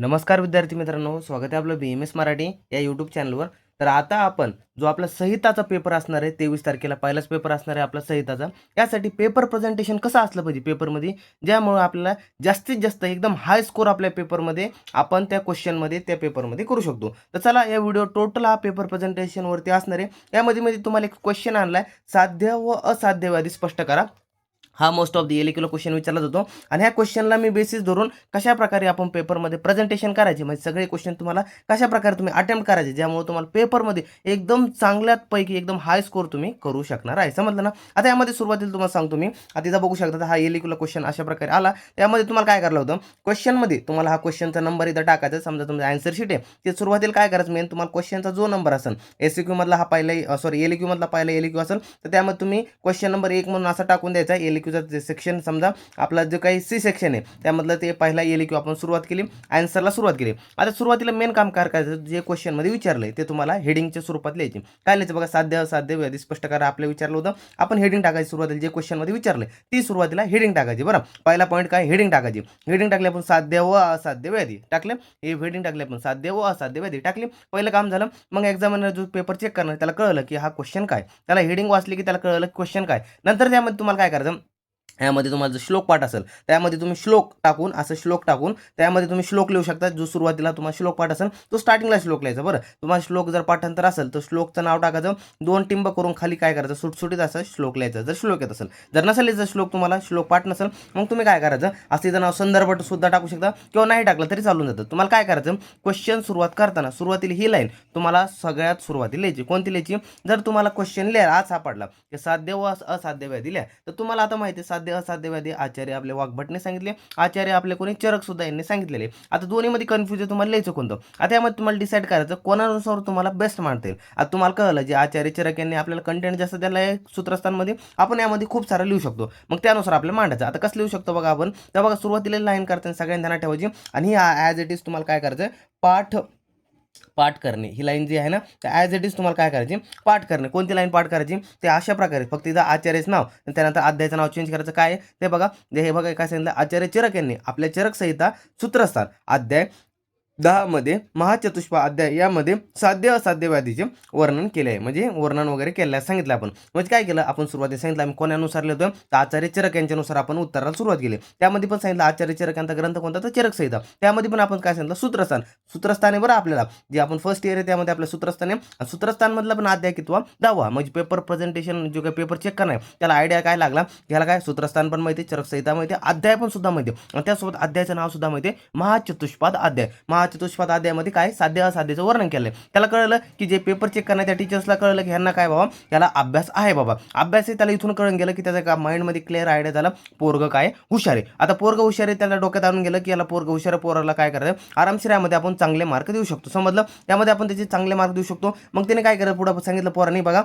नमस्कार विद्यार्थी मित्रांनो, स्वागत आहे आपलं BMS मराठी या यूट्यूब चॅनलवर. तर आता आपण जो आपला संहिताचा पेपर असणार आहे 23 तारखेला पहिलाच पेपर असणार आहे आपला संहिताचा. यासाठी पेपर प्रेझेंटेशन कसं असलं पाहिजे पेपरमध्ये, ज्यामुळे आपल्याला जास्तीत जास्त एकदम हाय स्कोर आपल्या पेपरमध्ये आपण त्या क्वेश्चनमध्ये त्या पेपरमध्ये करू शकतो. तर चला या व्हिडिओ टोटल हा पेपर प्रेझेंटेशनवरती असणार आहे. यामध्ये तुम्हाला एक क्वेश्चन आणलाय, साध्य व असाध्यवादी स्पष्ट करा. हा मोस्ट ऑफ द एलक्यूला क्वेश्चन विचारला जातो आणि ह्या क्वेश्चनला मी बेसिस धरून कशा प्रकारे आपण पेपरमध्ये प्रेझेंटेशन करायचे, म्हणजे सगळे क्वेश्चन तुम्हाला कशा प्रकारे तुम्ही अटेम्प्ट करायचे, ज्यामुळे तुम्हाला पेपरमध्ये एकदम चांगल्यापैकी एकदम हाय स्कोर तुम्ही करू शकणार आहे. समजलं ना? आता यामध्ये सुरुवातीला तुम्हाला सांगतो मी, आता इथं बघू शकता हा एलक्यूला क्वेश्चन अशा प्रकारे आला. त्यामध्ये तुम्हाला काय करायला होतं, क्वेश्चनमध्ये तुम्हाला हा क्वेश्चनचा नंबर इथं टाकायचा. समजा तुमचं आन्सर शीट आहे, ते सुरुवातीला काय करायचं, मेन तुम्हाला क्वेश्चनचा जो नंबर असेल एसक्यू मधला हा पहिला एलक्यू मधला पहिला एलक्यू असेल तर त्यामध्ये तुम्ही क्वेश्चन नंबर 1 म्हणून असा टाकून द्यायचा. एलक्यूचा सेक्शन समजा आपला जो काही सी सेक्शन आहे त्यामधलं ते पहिला एलक्यू आपण सुरुवात केली, आन्सरला सुरुवात केली. आता सुरुवातीला मेन काम काय करायचं, जे क्वेश्चनमध्ये विचारलंय ते तुम्हाला हेडिंगच्या स्वरूपात लिहायचे. काय लिहायचं बघा, साध्य असाध्य व्याधी स्पष्ट करा आपल्या विचारलं होतं. आपण हेडिंग टाकायची सुरुवातीला, जे क्वेश्चनमध्ये विचारलंय ती सुरुवातीला हेडिंग टाकायची. बरं, पहिला पॉईंट काय, हेडिंग टाकायची. हेडिंग टाकले आपण साध्य व असाध्य व्याधी टाकले, हे हेडिंग टाकले आपण साध्य व असाध्य व्याधी टाकले. पहिलं काम झालं. मग एक्झामिनर जो पेपर चेक करणार त्याला कळलं की हा क्वेश्चन काय, त्याला हेडिंग वाचली की त्याला कळलं क्वेश्चन काय. नंतर त्यामध्ये तुम्हाला काय करायचं, यामध्ये तुम्हाला जो श्लोक पाठ असेल त्यामध्ये तुम्ही श्लोक टाकून, असं श्लोक टाकून त्यामध्ये तुम्ही श्लोक लिहू शकता. जो सुरुवातीला तुम्हाला श्लोक पाठ असेल तो स्टार्टिंगला श्लोक लिहायचा. बरं, तुम्हाला श्लोक जर पाठांतर असेल तर श्लोकचं नाव टाकायचं, 2 टिंब करून खाली काय करायचं, सुटसुटीत असं श्लोक लिहायचं जर श्लोक येत असेल. जर नसेल जर श्लोक तुम्हाला श्लोक पाठ नसेल मग तुम्ही काय करायचं, असं इथं नाव संदर्भ सुद्धा टाकू शकता किंवा नाही टाकलं तरी चालून जातं. तुम्हाला काय करायचं, क्वेश्चन सुरुवात करताना सुरुवातीला ही लाईन तुम्हाला सगळ्यात सुरुवातीला लिहायची. कोणती लिहायची, जर तुम्हाला क्वेश्चन लिहा आज सापडला की साध्य व असाध्य व्याधी लिहा, तर तुम्हाला आता माहिती आहे साध्य असाध्य व्याधी आचार्य आपले वाघभटने सांगितले, आचार्य आपले कोणी चरक सुद्धा यांनी सांगितलेले. आता दोन्हीमध्ये कन्फ्युज आहे, तुम्हाला लिहायचं कोणतं. आता यामध्ये तुम्हाला डिसाईड करायचं कोणानुसार तुम्हाला बेस्ट मानता येईल. आता तुम्हाला कळलं जे आचार्य चरक यांनी आपल्याला कंटेंट जास्त दिलं आहे सूत्रस्थानमध्ये, आपण यामध्ये खूप सारं लिहू शकतो. मग त्यानुसार आपल्याला मांडायचं. आता कसं लिहू शकतो बघा आपण, तर बघा सुरुवातीला लाईन करताना सगळ्यांनी ध्यानात ठेवायची आणि ॲज इट इज तुम्हाला काय करायचं, पाठ पाठ करणे ही लाईन जी आहे ना, तर ॲज इट इज तुम्हाला काय करायची, पाठ करणे. कोणती लाईन पाठ करायची, ते अशा प्रकारे फक्त इथं आचार्यचं नाव आणि त्यानंतर अध्यायाचं नाव चेंज करायचं. काय ते बघा, हे बघा काय सांगितलं, आचार्य चरक यांनी आपल्या चरक संहिता सूत्रस्थान अध्याय 10 मध्ये महाचतुष्पा अध्याय यामध्ये साध्य असाध्य व्याधीचे वर्णन केले आहे, म्हणजे वर्णन वगैरे केल्यास सांगितलं आपण. म्हणजे काय केलं आपण, सुरुवातीला सांगितलं आम्ही कोणानुसार लिहितो, तर आचार्य चरक यांच्यानुसार आपण उत्तराला सुरुवात केली. त्यामध्ये पण सांगितलं आचार्य चरक यांचा ग्रंथ कोणता, तर चरक संहिता. त्यामध्ये पण आपण काय सांगितलं, सूत्रस्थान. सूत्रस्थान आहे बरं आपल्याला, जे आपण फर्स्ट इयर आहे त्यामध्ये आपलं सूत्रस्थान आहे. सूत्रस्थान मधला पण अध्याय कितवा, 10वा. म्हणजे पेपर प्रेझेंटेशन जो काही पेपर चेक करणार त्याला आयडिया काय लागला, याला काय सूत्रस्थान पण माहिती, चरक संहिता माहिती, अध्याय पण सुद्धा माहिती आणि त्यासोबत अध्यायाचं नाव सुद्धा माहिती, महाचतुष्पाद अध्याय. महाचतुष्पाद अध्यायामध्ये काय साध्य असाध्याचं वर्णन केलंय. त्याला कळलं की जे पेपर चेक करणार त्या टीचर्सला कळलं की ह्यांना काय बाबा, याला अभ्यास आहे बाबा, अभ्यास आहे. त्याला इथून कळून गेलं की त्याच्या का माइंडमध्ये क्लिअर आयडिया झाला, पोरग काय हुशार आहे. आता पोरग हुशार आहे, त्याला डोक्यात आणून गेलं की याला पोरग हुशार आहे, पोराला काय करायचं, आरामशीर यामध्ये आपण चांगले मार्क देऊ शकतो. समजलं, त्यामध्ये आपण त्याचे चांगले मार्क देऊ शकतो. मग त्याने काय करायचं, पुढे सांगितलं पोरांनी बघा,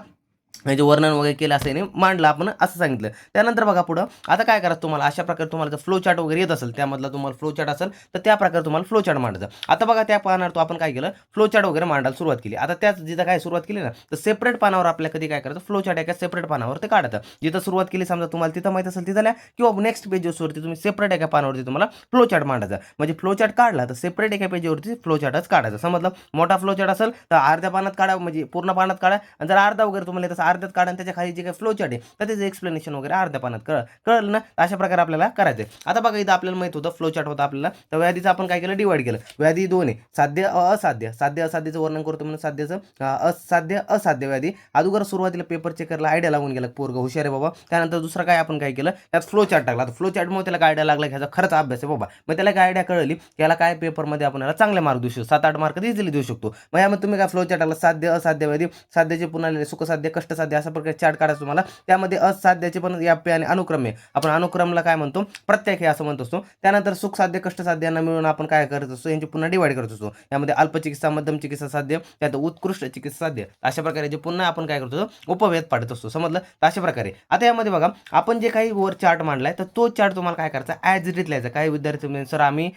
म्हणजे वर्णन वगैरे केलं असं मांडलं आपण असं सांगितलं. त्यानंतर बघा पुढं आता काय करायचं, तुम्हाला अशा प्रकारे तुम्हाला जर फ्लो चार्ट वगैरे येत असेल, त्यामधला तुम्हाला फ्लो चार्ट असेल तर त्या प्रकारे तुम्हाला फ्लो चार्ट मांडायचं. आता बघा त्या पानावर तो आपण काय केलं, फ्लो चार्ट वगैरे मांडायला सुरुवात केली. आता त्याच जिथं काय सुरुवात केली ना, तर सेपरेट पानावर आपल्याला कधी काय करायचं, फ्लो चार्ट एका सेपरेट पानावर ते काढायचं. जिथं सुरुवात केली समजा तुम्हाला तिथं माहिती असेल तिथं किंवा नेक्स्ट पेजेसवरती तुम्ही सेपरेट एका पानावरती तुम्हाला फ्लो चार्ट मांडायचा. म्हणजे फ्लो चार्ट काढला तर सेपरेट एका पेजवरती फ्लो चार्टच काढायचा. समजलं, मोठा फ्लो चार्ट असेल तर अर्ध्या पानात काढा, म्हणजे पूर्ण पानात काढा, आणि जर अर्धा वगैरे तुम्हाला तसं अर्ध्यात काढा, त्याच्या खाली जे काही फ्लो चार्ट आहे तर त्याचं एक्सप्लेनेशन वगैरे अर्ध्या पानात कळलं ना. अशा प्रकारे आपल्याला करायचं. आता बघा इथं आपल्याला माहित होतं फ्लो चार्ट होता आपल्याला, तर व्याधीचं आपण काय केलं, डिवाइड केलं. व्याधी 2 आहे, साध्य असाध्य. साध्य असाध्याचं वर्णन करतो म्हणून साध्यचं असाध्य असाध्य व्याधी. अगोदर सुरुवातीला पेपर चेकरला आयडिया लागून गेला, पोरग हुशार आहे बाबा. त्यानंतर दुसरं काय आपण काय केलं, त्यात फ्लो चार्ट टाकला. फ्लो चार्टमुळे त्याला आयडिया लागला की ह्याचा खरंच अभ्यास आहे बाबा. मग त्याला काय आयडिया कळली, त्याला काय पेपरमध्ये आपण याला चांगले मार्क देऊ शकतो, 7-8 मार्क इझिली देऊ शकतो. मग यामध्ये तुम्ही काय फ्लो चार्ट टाकला, साध्य असाध्य व्याधी, साध्याचे पुन्हा सुखसाध्य कष्टसाध्य अशा प्रकारे चार्ट काढायचं तुम्हाला. त्यामध्ये असाध्याचे पण याप्य आणि अनुक्रम आहे. आपण अनुक्रमला काय म्हणतो, प्रत्येक हे असं म्हणतो असतो. त्यानंतर सुख साध्य कष्टसाध्य यांना मिळून आपण काय करत असतो, यांची पुन्हा डिवाइड करत असतो. यामध्ये अल्प चिकित्सा, मध्यम चिकित्सा साध्य, त्यात उत्कृष्ट चिकित्सा साध्य, अशा प्रकारे जे पुन्हा आपण काय करतो, उपभेद पाडत असतो. समजलं, अशा प्रकारे. आता यामध्ये बघा आपण जे काही वर चार्ट मांडलाय तर तो चार्ट तुम्हाला काय करायचा, ॲज इट इज लिहायचा. काही विद्यार्थी म्हणजे सर आम्ही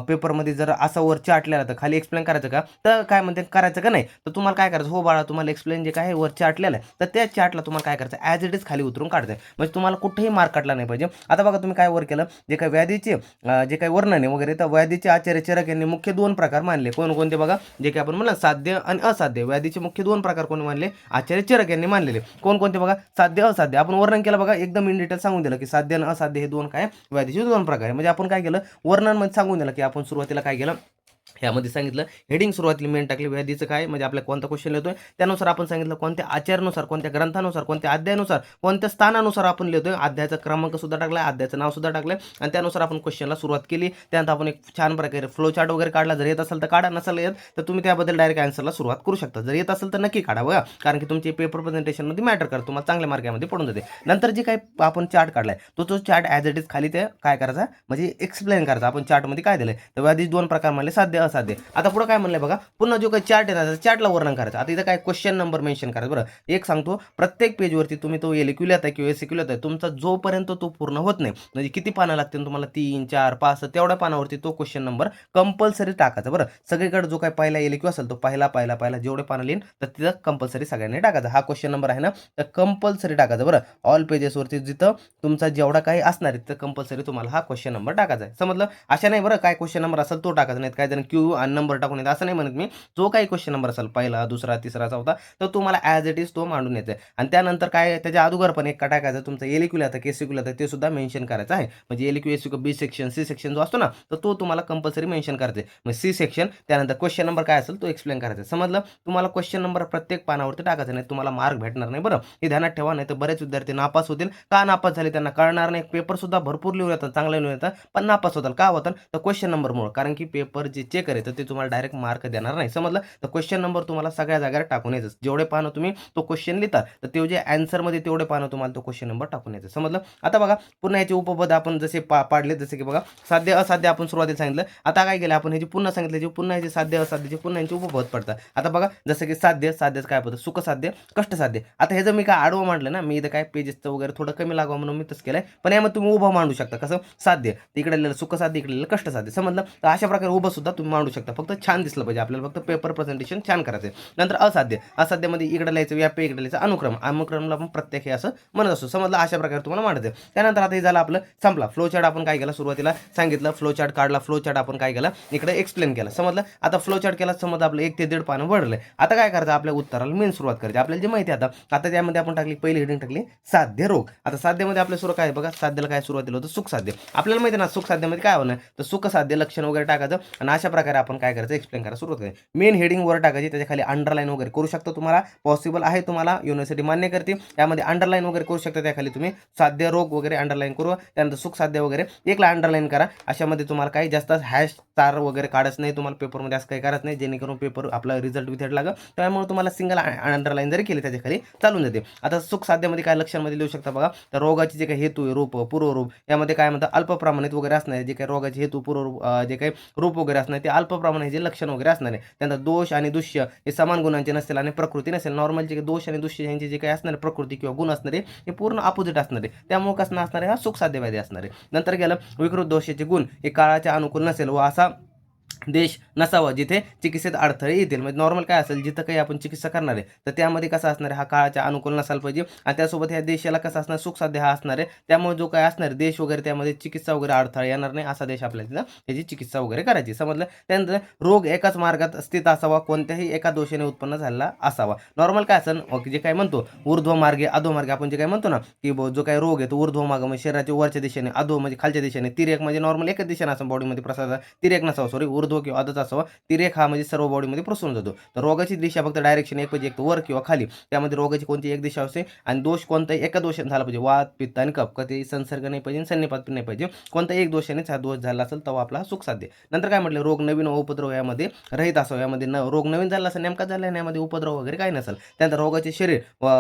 पेपरमध्ये जर असा वर चार्ट लिहिला तर खाली एक्सप्लेन करायचं का, तर काय म्हणते करायचं का नाही, तर तुम्हाला काय करायचं, हो बाळा तुम्हाला एक्सप्लेन जे काय वर चार्ट लिहिलाय तर त्या चार्टला तुम्हाला काय करायचं ॲज इट इज खाली उतरून काढायचं आहे, म्हणजे तुम्हाला कुठेही मार्क काढला नाही पाहिजे. आता बघा तुम्ही काय वर केलं, जे काही व्याधीचे जे काही वर्णने वगैरे, तर व्याधीचे आचार्य चरक यांनी मुख्य 2 प्रकार मानले. कोणकोणते बघा, जे काही आपण म्हणलं साध्य आणि असाध्य, व्याधीचे मुख्य 2 प्रकार कोणी मानले, आचार्य चरक यांनी मानलेले. कोणकोणते बघा, साध्य असाध्य. आपण वर्णन केलं बघा, एकदम इन डिटेल सांगून दिलं की साध्य आणि असाध्य हे 2 काय व्याधीचे 2 प्रकार आहे. म्हणजे आपण काय केलं, वर्णनमध्ये सांगून दिलं की आपण सुरुवातीला काय केलं, ह्यामध्ये सांगितलं हेडिंग सुरुवातीला मेन टाकली, व्याधीचं काय म्हणजे आपल्याला कोणता क्वेश्चन लिहितोय त्यानुसार आपण सांगितलं कोणत्या आचार्यानुसार, कोणत्या ग्रंथानुसार, कोणत्या अध्यायानुसार, कोणत्या स्थानानुसार आपण लिहितोय. अध्यायाचा क्रमांक सुद्धा टाकला, अध्यायाचं नाव सुद्धा टाकलं आणि त्यानुसार आपण क्वेश्चनला सुरुवात केली. त्यानंतर आपण एक छान प्रकारे फ्लो चार्ट वगैरे काढला. जर येत असेल तर काढा, नसेल येत तर तुम्ही त्याबद्दल डायरेक्ट आन्सरला सुरुवात करू शकता. जर येत असेल तर नक्की काढा बघा, कारण की तुमचे पेपर प्रेझेंटेशनमध्ये मॅटर करतो, तुम्हाला चांगल्या मार्कामध्ये पडून जाते. नंतर जे काही आपण चार्ट काढलाय तो चार्ट ॲज इट इज खाली ते काय करायचा म्हणजे एक्सप्लेन करायचा. आपण चार्टमध्ये काय दिलंय, तर व्याधी 2 प्रकार म्हणले, साध्य असाध्य. आता पुढे काय म्हणलंय बघा, पुन्हा जो काही चार्ट आहे ना, चार्टला वर्णन करायचं. आता इथं काय क्वेश्चन नंबर मेन्शन करायचं. बरं, एक सांगतो, प्रत्येक पेजवरती तुम्ही तो एलक्यू लिहिताय किंवा एसक्यू लिहिताय, तुमचा जोपर्यंत तो पूर्ण होत नाही, म्हणजे किती पानं लागतील तुम्हाला, 3, 4, 5 तेवढ्या पानावरती तो क्वेश्चन नंबर कंपल्सरी टाकायचा. बरं, सगळीकडे जो काही पहिला एलक्यू असेल तो पहिला जेवढे पानं लिहिन तर तिथं कंपल्सरी सगळ्यांनी टाकायचा. हा क्वेश्चन नंबर आहे ना, तर कंपल्सरी टाकायचा. बरं, ऑल पेजेसवरती जिथं तुमचा जेवढा काही असणार आहे तिथं कंपल्सरी तुम्हाला हा क्वेश्चन नंबर टाकायचा आहे. समजलं? अशा नाही बरं, काय क्वेश्चन नंबर असेल तो टाकायचा नाही, काय जण क्यू आणि नंबर टाकून येत असं नाही म्हणत मी. जो काही क्वेश्चन नंबर असेल, पहिला, दुसरा, तिसरा, चौथा, तर तुम्हाला ॲज इट इज तो मांडून यायचा आहे. आणि त्यानंतर काय, त्याच्या अगोदर पण एक टाकायचं तुमचं एलक्यू लिहिता, केसीक्यू लिहिता, ते सुद्धा मेन्शन करायचं आहे. म्हणजे एलक्यू, एसक्यू, बी सेक्शन, सी सेक्शन जो असतो ना, तर तो तुम्हाला कंपल्सरी मेन्शन करायचा आहे. मग सी सेक्शन त्यानंतर क्वेश्चन नंबर काय असेल तो एक्सप्लेन करायचा. समजलं? तुम्हाला क्वेश्चन नंबर प्रत्येक पानावरती टाकायचा, नाही तुम्हाला मार्क भेटणार नाही. बरं, हे ध्यानात ठेवा, नाही तर बरेच विद्यार्थी नापास होतील. का नापास झाले त्यांना कळणार नाही. पेपर सुद्धा भरपूर लिहून येतात, चांगले लिहून येतात, पण नापास होतात. का होतात, तर क्वेश्चन नंबरमुळे. कारण की पेपर जे चेक आहे तर ते तुम्हाला डायरेक्ट मार्क देणार नाही. समजलं? तर क्वेश्चन नंबर तुम्हाला सगळ्या जागेवर टाकून यायचं. जेवढे पानं तुम्ही तो क्वेश्चन लिहिता तर ते जे आन्सरमध्ये तेवढे पानं तुम्हाला तो क्वेश्चन नंबर टाकून यायचं. समजलं? आता बघा, पुन्हा याचे उपपद आपण जसे पाडले, जसे की बघा साध्य असाध्य आपण सुरुवातीला सांगितलं. आता काय केलं आपण, ह्याची पुन्हा सांगितलं, पुन्हा ह्याचे साध्य असाध्याचे पुन्हा यांचे उपपद पडतात. आता बघा, जसं की साध्याचं काय पडतं, सुखसाध्य, कष्टसाध्य. आता ह्याचं मी काय आडवं मांडलं ना, मी इथं काय पेजेसचं वगैरे थोडं कमी लागावं म्हणून मी तसं केलंय, पण यामध्ये तुम्ही उभं मांडू शकता. कसं, साध्य इकडे लिहिलं, सुखसाध्य इकडे लिहिलं, कष्टसाध्य. समजलं? तर अशा प्रकारे उभं सुद्धा तुम्ही मांडू शकता. फक्त छान दिसलं पाहिजे आपल्याला, फक्त पेपर प्रेझेंटेशन छान करायचं. नंतर असाध्यामध्ये इकडे लिहायचं, व्याप्य इकडे लिहायचं, अनुक्रमला आपण प्रत्येक हे असं म्हणत असतो. समजलं? अशा प्रकारे तुम्हाला मांडायचं. त्यानंतर आता हे झालं आपलं, संपला फ्लो चार्ट. आपण काय केलं, सुरुवातीला सांगितलं फ्लो चार्ट काढला, फ्लो चार्ट आपण काय केलं इकडे एक्सप्लेन केला. समजलं? आता फ्लो चार्ट केला, समज आपलं 1 ते 1.5 पानं भरलंय. आता काय करायचं, आपल्या उत्तराला मेन सुरुवात करायची. आपल्याला जे माहिती आहे आता त्यामध्ये आपण टाकली पहिली हेडिंग टाकली साध्य रोग. आता साध्यमध्ये आपल्या सुरू काय बघा, साध्याला काय सुरुवातीला होतं, सुख साध्य. आपल्याला माहिती आहे ना, सुख साध्यमध्ये काय होणार, तर सुख साध्य लक्षण वगैरे टाकायचं आणि अशा प्रकारे आपण काय करायचं, एक्सप्लेन करायला सुरुवात करायची. मेन हेडिंग वर टाकायची, त्याच्या खाली अंडरलाईन वगैरे करू शकता. तुम्हाला पॉसिबल आहे, तुम्हाला युनिव्हर्सिटी मान्य करते. त्यामध्ये अंडरलाईन वगैरे करू शकता. त्याखाली तुम्ही साध्य रोग वगैरे अंडरलाईन करू, त्यानंतर सुख साध्य वगैरे एकला अंडरलाईन करा. अशामध्ये तुम्हाला काही जास्त हॅश स्टार वगैरे काढायचं नाही. तुम्हाला पेपरमध्ये असं काही करायचं नाही, जेणेकरून पेपर आपला रिझल्ट विथेड लागेल. त्यामुळे तुम्हाला सिंगल अंडरलाईन जरी केली त्याच्या खाली चालून जाते. आता सुख साध्यामध्ये काय लक्षणमध्ये लिहू शकता बघा, तर रोगाचे जे काही हेतू आहे, रूप, पूर्वरूप, यामध्ये काय म्हणतात अल्प प्रमाणित वगैरे असणार. जे काही रोगाचे हेतू, पूर्वरूप, जे काही रूप वगैरे असणार ते अल्प प्रमाणाचे लक्षण वगैरे असणार आहे. त्यानंतर दोष आणि दुष्य हे समान गुणांचे नसेल आणि प्रकृती नसेल. नॉर्मल जे दोष आणि दुष्य यांचे जे काही असणारे प्रकृती किंवा गुण असणारे हे पूर्ण अपोजिट असणार आहे. त्यामुळे कसं असणार आहे, हा सुख साध्य व्याधी असणार आहे. नंतर गेलं विकृत दोषाचे गुण हे काळाच्या अनुकूल नसेल व असा देश नसावा जिथे चिकित्सेत अडथळे येतील. म्हणजे नॉर्मल काय असेल, जिथं काही आपण चिकित्सा करणार आहे तर त्यामध्ये कसं असणार आहे, हा काळाच्या अनुकूल नसायला पाहिजे. आणि त्यासोबत ह्या देशाला कसं असणार, सुख साध्य हा असणार आहे. त्यामुळे जो काय असणार देश वगैरे त्यामध्ये चिकित्सा वगैरे अडथळे येणार नाही, असा देश आपल्याला तिथं त्याची चिकित्सा वगैरे करायची. समजलं? त्यानंतर रोग एकाच मार्गात स्थित असावा, कोणत्याही एका दोषाने उत्पन्न झालेला असावा. नॉर्मल काय असेल, जे काय म्हणतो ऊर्ध्व मार्गे अधो मार्गे, आपण जे काय म्हणतो ना की जो काही रोग आहे तो ऊर्ध्व मार्ग म्हणजे शरीराच्या वरच्या दिशेने, अधो म्हणजे खालच्या दिशेने, तिर्यक म्हणजे नॉर्मल एकच दिशेने असं बॉडीमध्ये प्रसार, तिर्यक नसावा, सॉरी ऊर्ध्व किंवा अधोच असावा. तिर्यक हा म्हणजे सर्व बॉडीमध्ये पसरून जातो. तर रोगाची दिशा फक्त डायरेक्शन एक पाहिजे, एक वर किंवा खाली. त्यामध्ये रोगाची कोणती एक दिशा असते आणि दोष कोणताही एका दोषाने झाला पाहिजे. वात, पित्त आणि कफ, कधी संसर्ग नाही पाहिजे, संनिपात पण नाही पाहिजे. कोणत्याही एक दोषानेच हा दोष झाला असेल तेव्हा आपला सुख साध्य. नंतर काय म्हटलं, रोग नवीन व उपद्रव यामध्ये रहित असावा. यामध्ये रोग नवीन झाला असेल, नेमका झाला नाही, यामध्ये उपद्रव वगैरे काही नसेल. त्यानंतर रोगाचे शरीर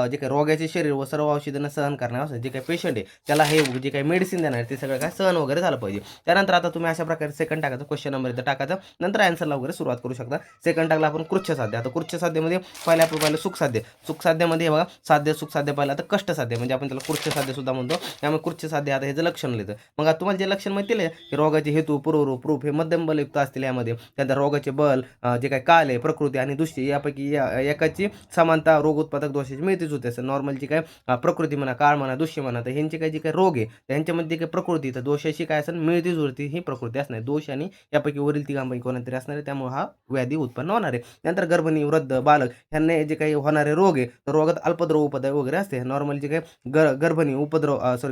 जे काही रोगाचे शरीर व सर्व औषधांना सहन करणार असेल, जे काही पेशंट आहे त्याला हे जे काही मेडिसिन देणार ते सगळं काय सहन वगैरे झालं पाहिजे. त्यानंतर आता तुम्ही अशा प्रकारे सेकंड टाकायचं, क्वेश्चन नंबर इथं टाकायचं. नंतर आन्सरला वगैरे सुरुवात करू शकता. सेकंड टाकला आपण कृच्छ साध्य. आता कृच्छ साध्यमध्ये पहिले आपण पाहिलं सुख साध्य. सुख साध्यामध्ये बघा साध्य सुख साध्य पाहिलं, आता कष्ट साध्य म्हणजे आपण त्याला कृच्छ साध्य सुद्धा म्हणतो. त्यामुळे कृच्छ साध्य आता ह्याचं लक्षण लिहितं. मग आता तुम्हाला जे लक्षण माहिती आहे की रोगाचे हेतू, पूर्वरूप, प्रूफ हे मध्यम बलयुक्त असतील यामध्ये. त्यानंतर रोगाचे बल, जे काही काल आहे, प्रकृती आणि दृष्टी यापैकी एकाची समानता रोग उत्पादक दोषाची मिळतीच होते. असं नॉर्मलची काय प्रकृती म्हणा, काळ म्हणा, दृश्य म्हणा, तर ह्यांची काही जी काही रोग आहे त्यांच्यामध्ये काही प्रकृती, तर दोषाशी काय असेल मिळती जुळती ही प्रकृती असणार. दोष आणि यापैकी वरील तिघांपैकी कोणतरी असणार आहे, त्यामुळे हा व्याधी उत्पन्न होणार आहे. नंतर गर्भिणी, वृद्ध, बालक ह्यांना जे काही होणारे रोग आहे तर रोगात अल्पद्रव उपद्रव वगैरे असते. नॉर्मल जे काही गर्भिणी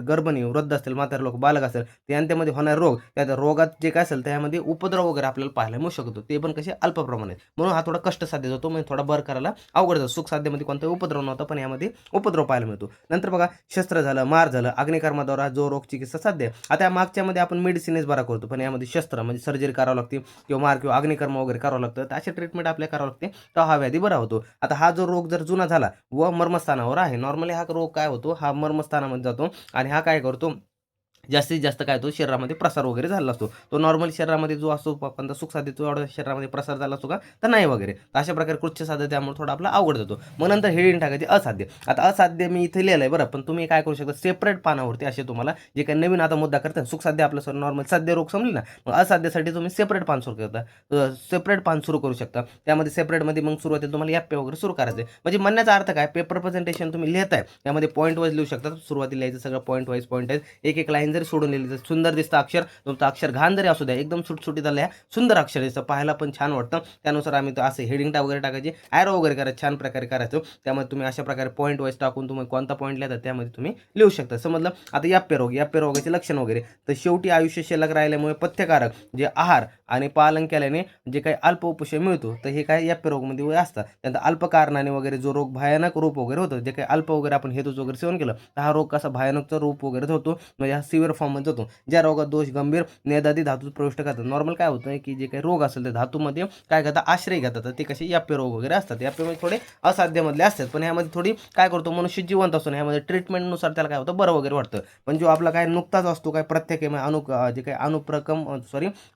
गर्भिणी, वृद्ध असतील, म्हातारे लोक, बालक असेल त्यांच्यामध्ये होणारे रोग, त्या रोगात जे काय असेल त्यामध्ये उपद्रव वगैरे आपल्याला पाहायला मिळू शकतो. ते पण कसे अल्प प्रमाणात, म्हणून हा थोडा कष्ट साध्य जातो, म्हणजे थोडा बर करायला अवघड जातो. सुख साध्यमध्ये कोणता उपद्रव नव्हता, पण यामध्ये उपद्रव पाहायला मिळतो. नंतर बघा शस्त्र झालं, मार झालं, अग्निकर्माद्वारा जो रोग चिकित्सा साध्य. आता मागच्यामध्ये आपण मेडिसिनच बरा करतो, पण यामध्ये शस्त्र म्हणजे सर्जरी करावं लागते किंवा मार किंवा अग्निकर्म वगैरे करावं लागतं, तर अशी ट्रीटमेंट आपल्याला करावं लागते, तर हा व्याधी बरा होतो. आता हा जो रोग जर जुना झाला व मर्मस्थानावर आहे, नॉर्मली हा रोग काय होतो, हा मर्मस्थानामध्ये जातो आणि हा काय करतो, जास्तीत जास्त काय तो शरीरामध्ये प्रसार वगैरे झाला असतो. तो नॉर्मल शरीरामध्ये जो असतो पण सुख साध्य तो एवढा शरीरामध्ये प्रसार झाला असतो का, तर नाही वगैरे. तर अशा प्रकारे कृच्छ साध्य त्यामुळे थोडा आपला अवघड जातो. मग नंतर हेडिंग टाकायची असाध्य. आता असाध्य मी इथे लिहिलं आहे बरं, पण तुम्ही काय करू शकता सेपरेट पानावरती असे तुम्हाला जे काही नवीन आता मुद्दा करता, सुख साध्य आपलं सर नॉर्मल साध्य रोग समजले ना, मग असाध्यासाठी तुम्ही सेपरेट पान सुरू करता, सेपरेट पान सुरू करू शकता. त्यामध्ये सेपरेटमध्ये मग सुरुवातीला तुम्हाला याप्पे वगैरे सुरू करायचे. म्हणजे म्हणण्याचा अर्थ काय, पेपर प्रेझेंटेशन तुम्ही लिहिताय त्यामध्ये पॉईंट वाईज लिहू शकता. सुरुवातीला लिहायचं सगळं पॉईंट वाईज एक एक लाईन जरी सोडून लिहिली तर सुंदर दिसतं अक्षर. तुमचं अक्षर घाण जरी असू द्या, एकदम सुटसुटीत आलं सुंदर अक्षर दिसतं, पाहायला पण छान वाटतं. त्यानुसार आम्ही तो असे हेडिंग वगैरे टाकायचे, ॲरो वगैरे करायचं, छान प्रकारे करायचं. त्यामध्ये तुम्ही अशा प्रकारे पॉईंट वाईज टाकून तुम्ही कोणता पॉईंट लिहिता त्यामध्ये तुम्ही लिहू शकता. समजलं. आता याप्पे रोगाचे लक्षण वगैरे, तर शेवटी आयुष्य शिल्लक राहिल्यामुळे पथ्यकारक जे आहार आणि पालन केल्याने जे काही अल्प उपशय मिळतो, तर हे काय याप्पे रोगमध्ये असतात. त्यानंतर अल्प कारणाने वगैरे जो रोग भयानक रूप वगैरे होतं, जे काही अल्प वगैरे आपण हेतूच वगैरे सेवन केलं तर हा रोग कसा भयानकचा रूप वगैरे होतो, म्हणजे हा सिव्हिअर फॉर्ममध्ये जातो. ज्या रोगात दोष गंभीर नेदादी धातू प्रविष्ट करतात. नॉर्मल काय होतं की जे काही रोग असेल ते धातूमध्ये काय करतात, आश्रय घेतात, ते कसे याप्पे रोग वगैरे असतात. याप्पेमध्ये थोडे असाध्यमधले असतात, पण ह्यामध्ये थोडी काय करतो मनुष्य जिवंत असतो, ह्यामध्ये ट्रीटमेंटनुसार त्याला काय होतं बरं वगैरे वाटतं. पण जो आपला काय नुकताच असतो काय प्रत्येक जे काही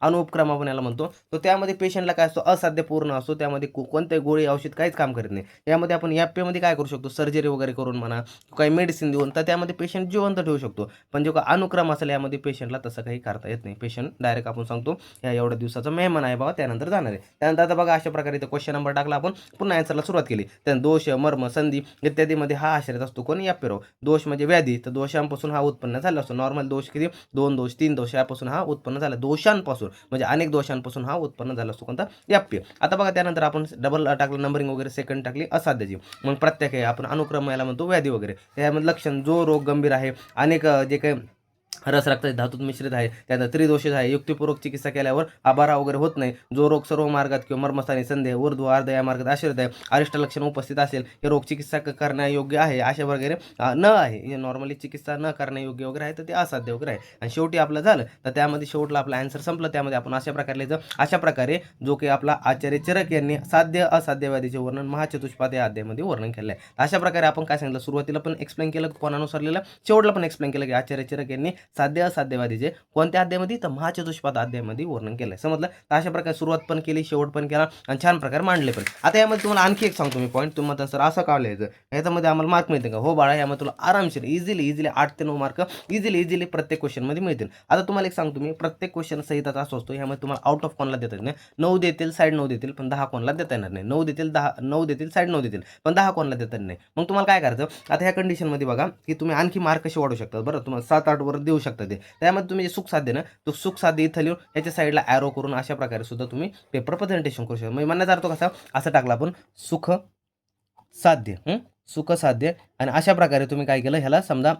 अनुपक्रम आपण याला म्हणतो, तो त्यामध्ये पेशंटला काय असतो असाध्यपूर्ण असतो. त्यामध्ये कोणत्याही गोळी औषध काहीच काम करत नाही. यामध्ये आपण याप्पेमध्ये काय करू शकतो, सर्जरी वगैरे करून म्हणा, काही मेडिसिन देऊन तर त्यामध्ये पेशंट जिवंत ठेवू शकतो. पण जो काय अनुक्रम असेल यामध्ये पेशंटला तसं काही करता येत नाही. पेशंट डायरेक्ट आपण सांगतो या एवढ्या दिवसाचा मेहमान आहे बाबा, त्यानंतर जाणार आहे. त्यानंतर आता बघा अशा प्रकारे इथं क्वेश्चन नंबर टाकला, आपण पुन्हा आन्सरला सुरुवात केली. त्यानंतर दोष, मर्म, संधी इत्यादीमध्ये हा आश्रित असतो कोण, याप्पे रोग. दोष म्हणजे व्याधी, तर दोषांपासून हा उत्पन्न झाला असतो. नॉर्मल दोष किती, 2 दोष 3 दोष यापासून हा उत्पन्न झाला. दोषांपासून म्हणजे अनेक दोषांपासून हा उत्पन्न झाला असतो कोणता, याप्पे. आता बघा त्यानंतर आपण डबल टाकलं नंबरिंग वगैरे, सेकंड टाकली असाध्याची. मग प्रत्येक आहे आपण अनुक्रम याला म्हणतो व्याधी वगैरे. त्यामध्ये लक्षण जो रोग गंभीर आहे, अनेक जे काही रस रक्ताचे धातूत मिश्रित आहे, त्यानंतर त्रिदोषित आहे, युक्तिपूर्वक चिकित्सा केल्यावर आबारा वगैरे होत नाही, जो रोग सर्व मार्गात किंवा मर्मस्थानी संदेह ऊर्ध्व अर्ध या मार्गात आश्रित आहे, अरिष्ट लक्षण उपस्थित असेल, हे रोग चिकित्सा करण्यायोग्य आहे अशा वगैरे न आहे, हे नॉर्मली चिकित्सा न करण्यायोग्य वगैरे आहे, तर ते असाध्य वगैरे आहे. आणि शेवटी आपलं झालं तर त्यामध्ये शेवटला आपला आन्सर संपलं. त्यामध्ये आपण अशा प्रकारे लिहायचं. अशा प्रकारे जो की आपला आचार्य चरक यांनी साध्य असाध्यवादीचे वर्णन महाचतुष्पाद या अध्यायामध्ये वर्णन केलं आहे. अशा प्रकारे आपण काय सांगितलं, सुरुवातीला पण एक्सप्लेन केलं कोणानुसार लिहिलं, शेवटला पण एक्सप्लेन केलं की आचार्य चरक यांनी साध्य असाध्यवादीचे कोणत्या अध्यायामध्ये, तर महाचतुष्पाद अध्यायामध्ये वर्णन केलंय. समजलं. तर अशा प्रकारे सुरुवात पण केली, शेवट पण केला आणि छान प्रकारे मांडले पण. आता यामध्ये तुम्हाला आणखी एक सांगतो मी पॉईंट, तुम्हाला सर असं का लिहायचं, याच्यामध्ये आम्हाला मार्क मिळते का, हो बाळा, यामध्ये तुला आरामशीर इझिली 8 ते 9 मार्क इझिली प्रत्येक क्वेश्चनमध्ये मिळतील. आता तुम्हाला एक सांगतो मी, प्रत्येक क्वेश्चन सहिताचा असं असतो, यामध्ये तुम्हाला आउट ऑफ कोणला देता येत नाही. 9 देतील, साईड 9 देतील, पण 10 कोणला देता येणार नाही. 9 देतील, 9 देतील, साईड 9 देतील, पण 10 कोणला देता येणार नाही. मग तुम्हाला काय करायचं, आता ह्या कंडिशनमध्ये बघा की तुम्ही आणखी मार्क कसे वाढू शकतात बरं, तुम्हाला 7-8 वर देऊ शकता ते. त्यामध्ये तुम्ही जे सुख साध्य ना, तो सुख साध्य इथं लिहून याच्या साईडला ॲरो करून अशा प्रकारे सुद्धा तुम्ही पेपर प्रेझेंटेशन करू शकता. म्हणजे म्हणण्याचा अर्थ कसा, असं टाकला आपण सुख साध्य, सुख साध्य, आणि अशा प्रकारे तुम्ही काय केलं, ह्याला समजा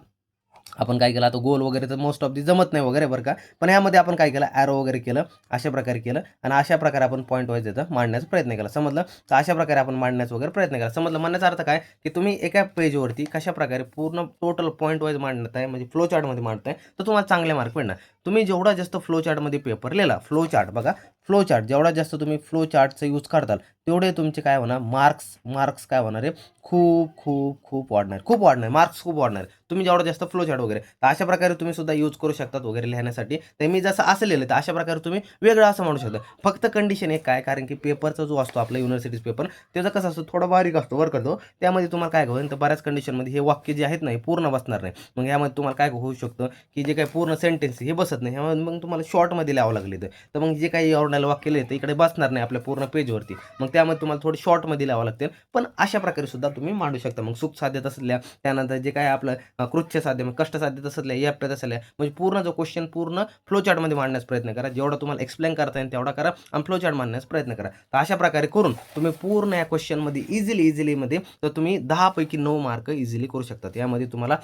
आपण काय केलं, आता गोल वगैरे तर मोस्ट ऑफ दी जमत नाही वगैरे बरं का, पण यामध्ये आपण काय केलं, ॲरो वगैरे केलं, अशा प्रकारे केलं आणि अशा प्रकारे आपण पॉईंट वाईज येतं मांडण्याचा प्रयत्न केला. समजलं. तर अशा प्रकारे आपण मांडण्याचा वगैरे प्रयत्न केला. समजलं. म्हणण्याचा अर्थ काय की तुम्ही एका पेजवरती कशा प्रकारे पूर्ण टोटल पॉईंट वाईज मांडत आहे, म्हणजे फ्लो चार्टमध्ये मांडताय, तर तुम्हाला चांगले मार्क मिळणार. तुम्ही जेवढा जास्त फ्लो चार्टमध्ये पेपर लिहिला, फ्लो चार्ट बघा, फ्लो चार्ट जेवढा जास्त तुम्ही फ्लो चार्टचा यूज करताल तेवढे तुमचे काय होणार, मार्क्स काय होणार आहे, खूप खूप खूप वाढणार, मार्क्स खूप वाढणार. तुम्ही जेवढा जास्त फ्लो चार्ट वगैरे, तर अशा प्रकारे तुम्ही सुद्धा यूज करू शकतात वगैरे लिहिण्यासाठी. तर मी जसं असं लिहिलं तर अशा प्रकारे तुम्ही वेगळं असं म्हणू शकता. फक्त कंडिशन एक काय, कारण की पेपरचा जो असतो आपला युनिव्हर्सिटीज पेपर, त्याचा कसं असतो, थोडा बारीक असतो, वर करतो. त्यामध्ये तुम्हाला काय होईल, तर बऱ्याच कंडिशनमध्ये हे वाक्य जे आहेत ना, हे पूर्ण बसणार नाही. मग यामध्ये तुम्हाला काय होऊ शकतं, की जे काही पूर्ण सेंटेन्स हे बसत नाही, ह्यामध्ये मग तुम्हाला शॉर्टमध्ये लिहावं लागले. तर मग जे काही ऑर्डिनल वाक्य लिहिलं इकडे बसणार नाही आपल्या पूर्ण पेजवरती. मग त्यामध्ये तुम्हाला थोडी शॉर्टमध्ये लिहावं लागतील. पण अशा प्रकारे सुद्धा तुम्ही मांडू शकता. मग सुख साध्य तसल्या, त्यानंतर जे काय आपलं कृत्य साध्य, मग कष्ट साध्य तसल्या, या तसल्या, म्हणजे पूर्ण जो क्वेश्चन पूर्ण फ्लो चार्टमध्ये मांडण्याचा प्रयत्न करा. जेवढा तुम्हाला एक्सप्लेन करता येईल तेवढा करा आणि फ्लो चार्ट मांडण्याचा प्रयत्न करा. तर अशा प्रकारे करून तुम्ही पूर्ण या क्वेश्चनमध्ये इझिली मध्ये तर तुम्ही 10 पैकी 9 मार्क इझिली करू शकतात. यामध्ये तुम्हाला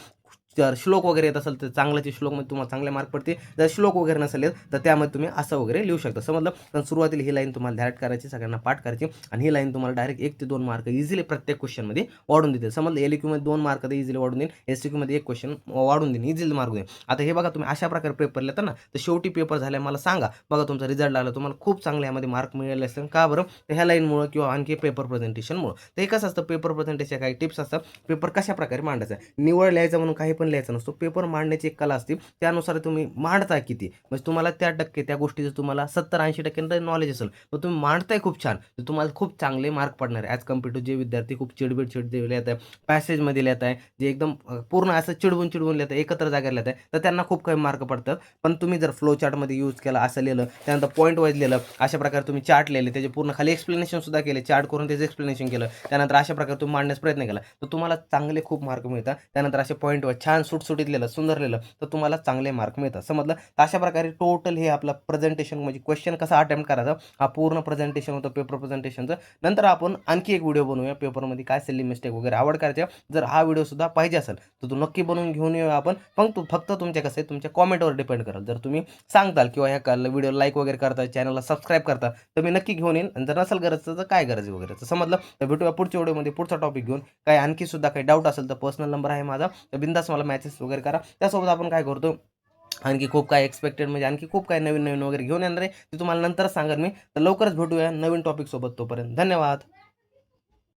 जर श्लोक वगैरे येत असेल तर चांगल्याचे श्लोकमध्ये तुम्हाला चांगले मार्क पडते. जर श्लोक वगैरे नसेल येत तर त्यामध्ये तुम्ही असं वगैरे लिहू शकता. समजलं. पण सुरुवातीला ही लाईन तुम्हाला डायरेक्ट करायची, सगळ्यांना पाठ करायची आणि ही लाईन तुम्हाला डायरेक्ट 1 ते 2 मार्क इझिली प्रत्येक क्वेश्चनमध्ये वाढून देते. समजलं. LQ मध्ये 2 मार्क तर इझिली वाढून देईल, SQ मध्ये 1 क्वेश्चन वाढून देईल, इझिली मार्क देईल. आता हे बघा, तुम्ही अशा प्रकारे पेपर लिहिता ना, तर शेवटी पेपर झाल्या मला सांगा, बघा तुमचा रिझल्ट लागला, तुम्हाला खूप चांगले यामध्ये मार्क मिळाले असतील. का बरं? तर ह्या लाईनमुळं किंवा आणखी पेपर प्रेझेंटेशनमुळं. तर हे कसं असतं, पेपर प्रेझेंटेशन काही टिप्स असतात, पेपर कशा प्रकारे मांडायचा. निवड लिहायचा म्हणून काही पण लिहायचं नसतो. पेपर मांडण्याची एक कला असते, त्यानुसार तुम्ही मांडताय किती, म्हणजे तुम्हाला त्या गोष्टीचं तुम्हाला 70-80% नॉलेज असेल, तर तुम्ही मांडताय खूप छान, तर तुम्हाला खूप चांगले मार्क पडणार आहे. ॲज कम्पेअर टू जे विद्यार्थी खूप चिडचिड लिहित आहे, पॅसेजमध्ये लिहित आहे, जे एकदम पूर्ण असं चिडवून लिहित आहे, एकत्र जागेवर लिहित आहे, तर त्यांना खूप काही मार्क पडतात. पण तुम्ही जर फ्लो चार्टमध्ये यूज केला, असं लिहिलं, त्यानंतर पॉईंट वाईज लिहिलं, अशा प्रकारे तुम्ही चार्ट लिहिले, त्याचे पूर्ण खाली एक्सप्लेनेशन सुद्धा केले, चार्ट करून त्याचं एक्सप्लेनेशन केलं, त्यानंतर अशा प्रकारे तुम्ही मांडण्याचा प्रयत्न केला, तर तुम्हाला चांगले खूप मार्क मिळतात. त्यानंतर असे पॉईंट वाईज छान सुटसुटीत लिहिलं, सुंदर लिहिलं, तर तुम्हाला चांगले मार्क मिळतात. समजलं. तर अशा प्रकारे टोटल हे आपलं प्रेझेंटेशन, म्हणजे क्वेश्चन कसा अटेम्प्ट करायचा, हा पूर्ण प्रेझेंटेशन होतं पेपर प्रेझेंटेशनचं. नंतर आपण आणखी एक व्हिडिओ बनवूया पेपरमध्ये काय सिली मिस्टेक वगैरे आवड करायच्या. जर हा व्हिडिओ सुद्धा पाहिजे असेल तर तो नक्की बनवून घेऊन येऊया आपण. पण फक्त तुमच्या कसं आहे, तुमच्या कॉमेंटवर डिपेंड करेल. जर तुम्ही सांगताल किंवा ह्या व्हिडिओ लाईक वगैरे करता, चॅनलला सबस्क्राईब करता, तर मी नक्की घेऊन येईन. आणि जर नसेल गरज तर काय गरज वगैरे, तर समजलं. तर भेटूया पुढच्या व्हिडिओमध्ये पुढचा टॉपिक घेऊन. काय आणखी सुद्धा काही डाऊट असेल तर पर्सनल नंबर आहे माझा, तर बिंदास मला मॅसेज वगैरे करा. त्यासोबत आपण काय करतो, आणखी खूप काय एक्सपेक्टेड, म्हणजे आणखी खूप काय नवीन वगैरे घेऊन येणार आहे, ते तुम्हाला नंतरच सांगेन मी. तर लवकरच भेटूया नवीन टॉपिक सोबत. तोपर्यंत धन्यवाद.